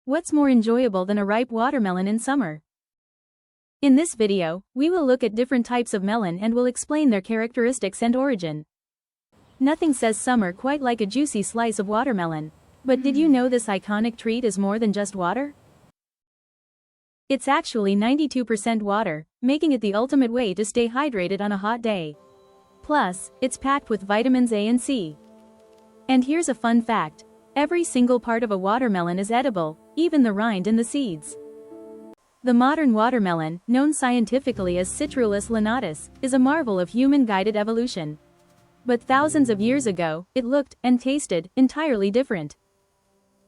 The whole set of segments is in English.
What's more enjoyable than a ripe watermelon in summer? In this video, we will look at different types of melon and will explain their characteristics and origin. Nothing says summer quite like a juicy slice of watermelon. But did you know this iconic treat is more than just water? It's actually 92% water, making it the ultimate way to stay hydrated on a hot day. Plus, it's packed with vitamins A and C. And here's a fun fact. Every single part of a watermelon is edible, even the rind and the seeds. The modern watermelon, known scientifically as Citrullus lanatus, is a marvel of human-guided evolution. But thousands of years ago, it looked and tasted entirely different.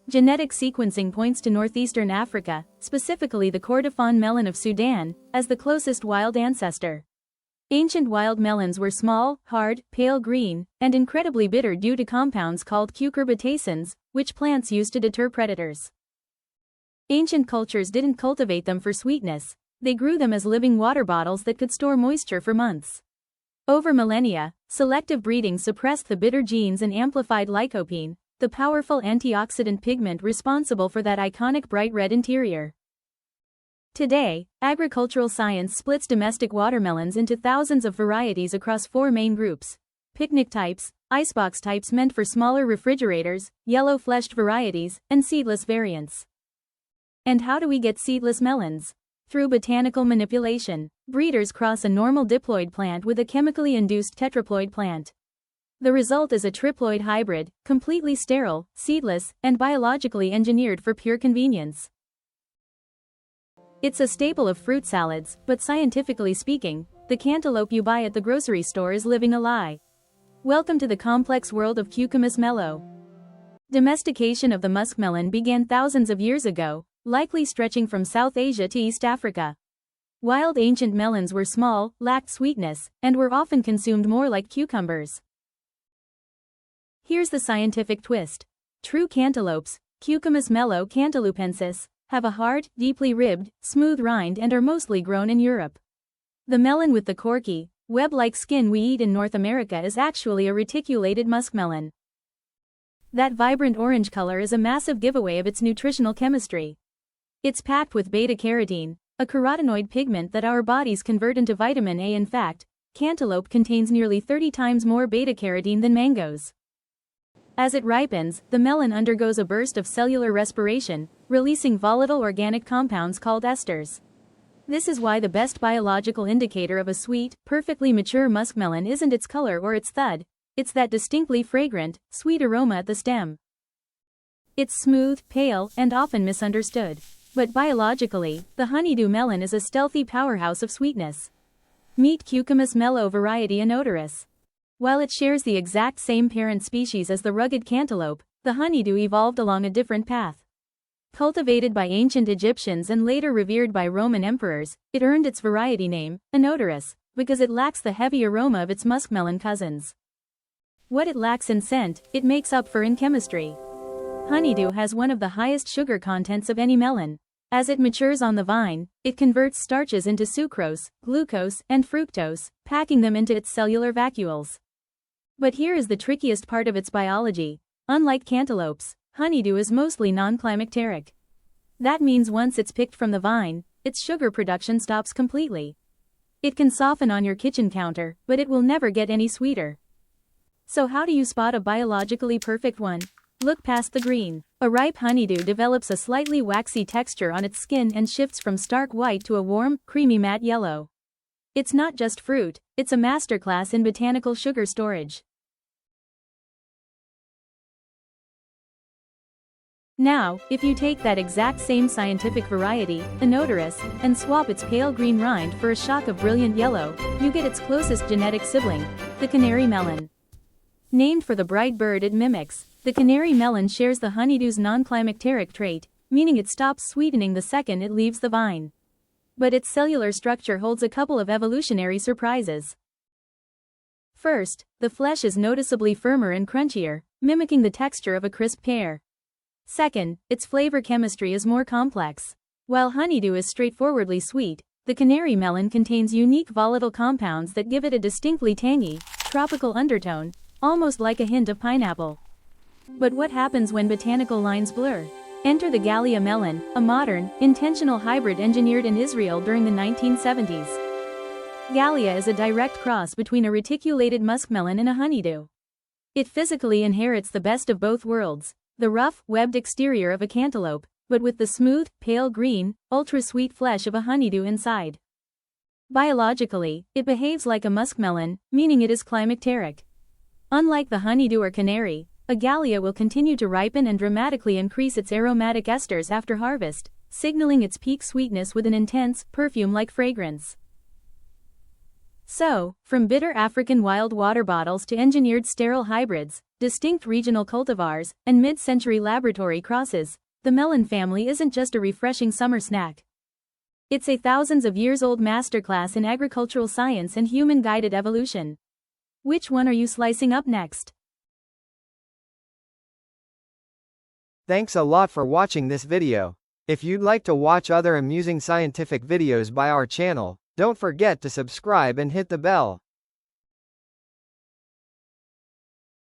Genetic sequencing points to northeastern Africa, specifically the Kordofan melon of Sudan, as the closest wild ancestor. Ancient wild melons were small, hard, pale green, and incredibly bitter due to compounds called cucurbitacins, which plants used to deter predators. Ancient cultures didn't cultivate them for sweetness, they grew them as living water bottles that could store moisture for months. Over millennia, selective breeding suppressed the bitter genes and amplified lycopene, the powerful antioxidant pigment responsible for that iconic bright red interior. Today, agricultural science splits domestic watermelons into thousands of varieties across four main groups: picnic types, icebox types meant for smaller refrigerators, yellow-fleshed varieties, and seedless variants. And how do we get seedless melons? Through botanical manipulation. Breeders cross a normal diploid plant with a chemically induced tetraploid plant. The result is a triploid hybrid, completely sterile, seedless, and biologically engineered for pure convenience. It's a staple of fruit salads, but scientifically speaking, the cantaloupe you buy at the grocery store is living a lie. Welcome to the complex world of Cucumis melo. Domestication of the muskmelon began thousands of years ago, likely stretching from South Asia to East Africa. Wild ancient melons were small, lacked sweetness, and were often consumed more like cucumbers. Here's the scientific twist. True cantaloupes, Cucumis melo cantaloupensis, have a hard, deeply ribbed, smooth rind and are mostly grown in Europe. The melon with the corky, web-like skin we eat in North America is actually a reticulated muskmelon. That vibrant orange color is a massive giveaway of its nutritional chemistry. It's packed with beta-carotene, a carotenoid pigment that our bodies convert into vitamin A. In fact, cantaloupe contains nearly 30 times more beta-carotene than mangoes. As it ripens, the melon undergoes a burst of cellular respiration, releasing volatile organic compounds called esters. This is why the best biological indicator of a sweet, perfectly mature muskmelon isn't its color or its thud, it's that distinctly fragrant, sweet aroma at the stem. It's smooth, pale, and often misunderstood. But biologically, the honeydew melon is a stealthy powerhouse of sweetness. Meet Cucumis melo variety inodorus. While it shares the exact same parent species as the rugged cantaloupe, the honeydew evolved along a different path. Cultivated by ancient Egyptians and later revered by Roman emperors, it earned its variety name, inodorus, because it lacks the heavy aroma of its muskmelon cousins. What it lacks in scent, it makes up for in chemistry. Honeydew has one of the highest sugar contents of any melon. As it matures on the vine, it converts starches into sucrose, glucose, and fructose, packing them into its cellular vacuoles. But here is the trickiest part of its biology. Unlike cantaloupes, honeydew is mostly non-climacteric. That means once it's picked from the vine, its sugar production stops completely. It can soften on your kitchen counter, but it will never get any sweeter. So how do you spot a biologically perfect one? Look past the green. A ripe honeydew develops a slightly waxy texture on its skin and shifts from stark white to a warm, creamy matte yellow. It's not just fruit, it's a masterclass in botanical sugar storage. Now, if you take that exact same scientific variety, inodorus, and swap its pale green rind for a shock of brilliant yellow, you get its closest genetic sibling, the canary melon. Named for the bright bird it mimics, the canary melon shares the honeydew's non-climacteric trait, meaning it stops sweetening the second it leaves the vine. But its cellular structure holds a couple of evolutionary surprises. First, the flesh is noticeably firmer and crunchier, mimicking the texture of a crisp pear. Second, its flavor chemistry is more complex. While honeydew is straightforwardly sweet, the canary melon contains unique volatile compounds that give it a distinctly tangy, tropical undertone, almost like a hint of pineapple. But what happens when botanical lines blur? Enter the Gallia melon, a modern, intentional hybrid engineered in Israel during the 1970s. Gallia is a direct cross between a reticulated muskmelon and a honeydew. It physically inherits the best of both worlds, the rough, webbed exterior of a cantaloupe, but with the smooth, pale green, ultra-sweet flesh of a honeydew inside. Biologically, it behaves like a muskmelon, meaning it is climacteric. Unlike the honeydew or canary, a Gallia will continue to ripen and dramatically increase its aromatic esters after harvest, signaling its peak sweetness with an intense, perfume-like fragrance. So, from bitter African wild water bottles to engineered sterile hybrids, distinct regional cultivars, and mid-century laboratory crosses, the melon family isn't just a refreshing summer snack. It's a thousands of years old masterclass in agricultural science and human-guided evolution. Which one are you slicing up next? Thanks a lot for watching this video. If you'd like to watch other amusing scientific videos by our channel, don't forget to subscribe and hit the bell.